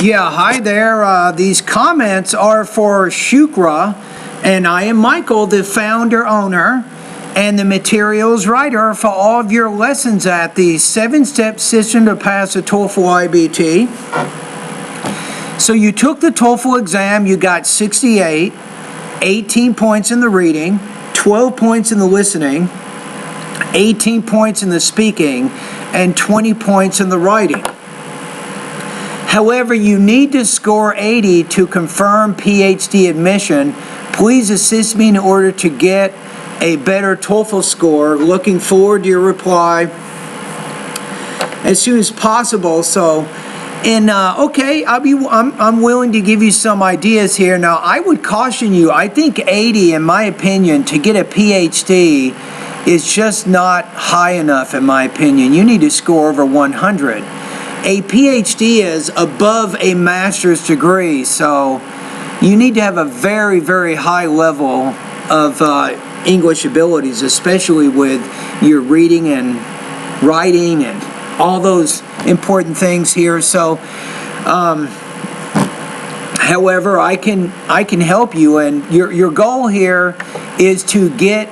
Yeah, hi there. These comments are for Shukra, and I am Michael, the founder, owner, and the materials writer for all of your lessons at the 7-step system to pass the TOEFL IBT. So you took the TOEFL exam, you got 68, 18 points in the reading, 12 points in the listening, 18 points in the speaking, and 20 points in the writing. However, you need to score 80 to confirm PhD admission. Please assist me in order to get a better TOEFL score. Looking forward to your reply as soon as possible. So, okay, I'm willing to give you some ideas here. Now, I would caution you. I think 80, in my opinion, to get a PhD is just not high enough, in my opinion. You need to score over 100. A PhD is above a master's degree, so you need to have a very, very high level of English abilities, especially with your reading and writing and all those important things here. So, however, I can help you, and your goal here is to get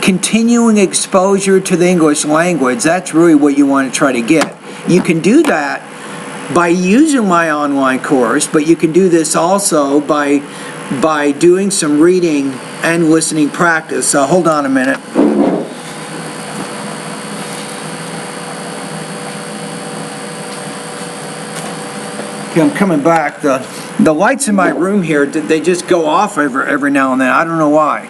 continuing exposure to the English language. That's really what you want to try to get. You can do that by using my online course, but you can do this also by doing some reading and listening practice. So hold on a minute. Okay, I'm coming back. The lights in my room here, they just go off every now and then. I don't know why.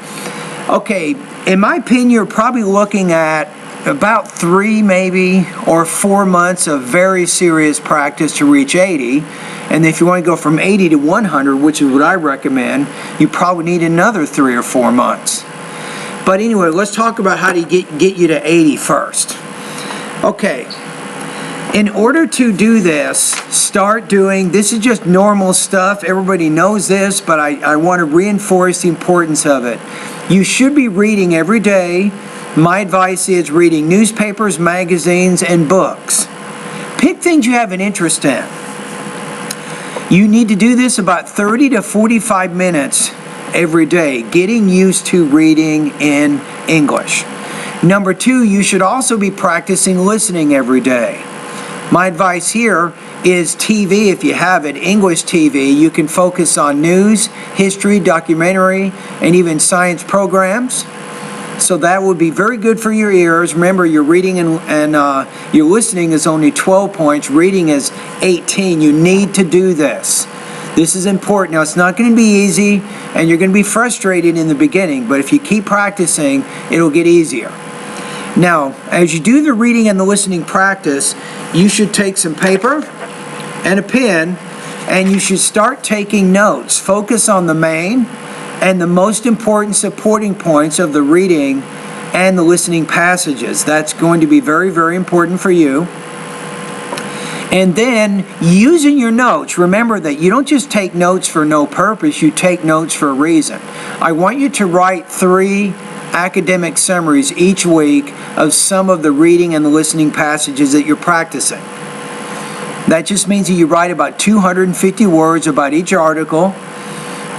Okay, in my opinion, you're probably looking at about 3 maybe or 4 months of very serious practice to reach 80. And if you want to go from 80 to 100, which is what I recommend, you probably need another 3 or 4 months. But anyway, let's talk about how to get you to 80 first. Okay, in order to do this, start doing, this is just normal stuff. Everybody knows this, but I want to reinforce the importance of it. You should be reading every day. My advice is reading newspapers, magazines, and books. Pick things you have an interest in. You need to do this about 30 to 45 minutes every day, getting used to reading in English. Number 2, you should also be practicing listening every day. My advice here is TV, if you have it, English TV. You can focus on news, history, documentary, and even science programs. So that would be very good for your ears. Remember, your reading and your listening is only 12 points. Reading is 18. You need to do this. This is important. Now, it's not going to be easy, and you're going to be frustrated in the beginning, but if you keep practicing, it'll get easier. Now, as you do the reading and the listening practice, you should take some paper and a pen, and you should start taking notes. Focus on the main and the most important supporting points of the reading and the listening passages. That's going to be very, very important for you. And then, using your notes, remember that you don't just take notes for no purpose, you take notes for a reason. I want you to write 3 academic summaries each week of some of the reading and the listening passages that you're practicing. That just means that you write about 250 words about each article,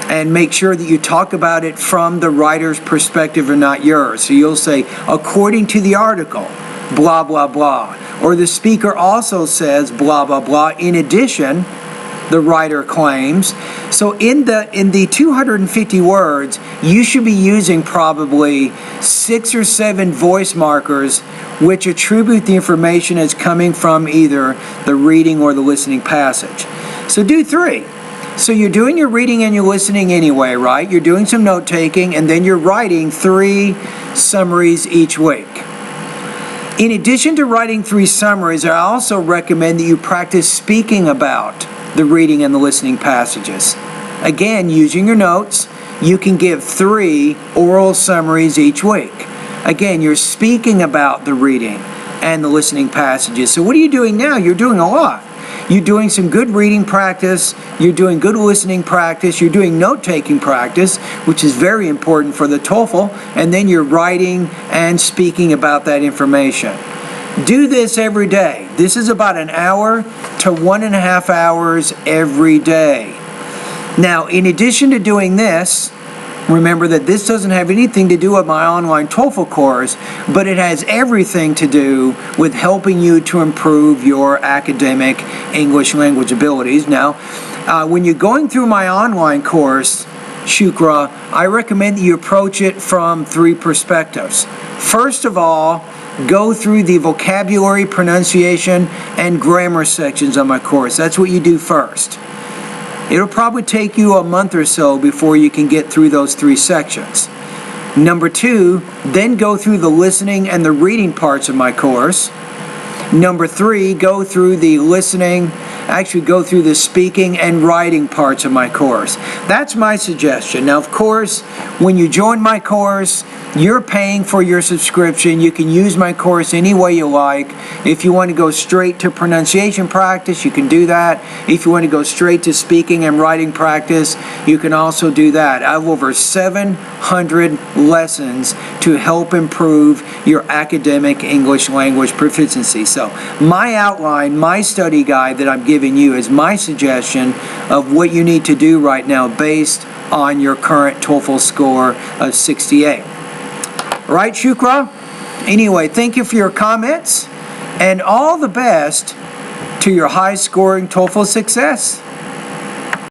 and make sure that you talk about it from the writer's perspective and not yours. So you'll say, according to the article, blah, blah, blah. Or the speaker also says, blah, blah, blah. In addition, the writer claims. So in the 250 words, you should be using probably 6 or 7 voice markers which attribute the information as coming from either the reading or the listening passage. So do 3. So you're doing your reading and your listening anyway, right? You're doing some note-taking, and then you're writing 3 summaries each week. In addition to writing 3 summaries, I also recommend that you practice speaking about the reading and the listening passages. Again, using your notes, you can give 3 oral summaries each week. Again, you're speaking about the reading and the listening passages. So what are you doing now? You're doing a lot. You're doing some good reading practice, you're doing good listening practice, you're doing note-taking practice, which is very important for the TOEFL, and then you're writing and speaking about that information. Do this every day. This is about an hour to 1.5 hours every day. Now, in addition to doing this, remember that this doesn't have anything to do with my online TOEFL course, but it has everything to do with helping you to improve your academic English language abilities. Now, when you're going through my online course, Shukra, I recommend that you approach it from 3 perspectives. First of all, go through the vocabulary, pronunciation, and grammar sections of my course. That's what you do first. It'll probably take you a month or so before you can get through those 3 sections. Number 2, then go through the listening and the reading parts of my course. Number 3, go through the go through the speaking and writing parts of my course. That's my suggestion. Now, of course, when you join my course, you're paying for your subscription. You can use my course any way you like. If you want to go straight to pronunciation practice, you can do that. If you want to go straight to speaking and writing practice, you can also do that. I have over 700 lessons to help improve your academic English language proficiency. So my outline, my study guide that I'm giving you is my suggestion of what you need to do right now based on your current TOEFL score of 68. Right, Shukra? Anyway, thank you for your comments, and all the best to your high-scoring TOEFL success.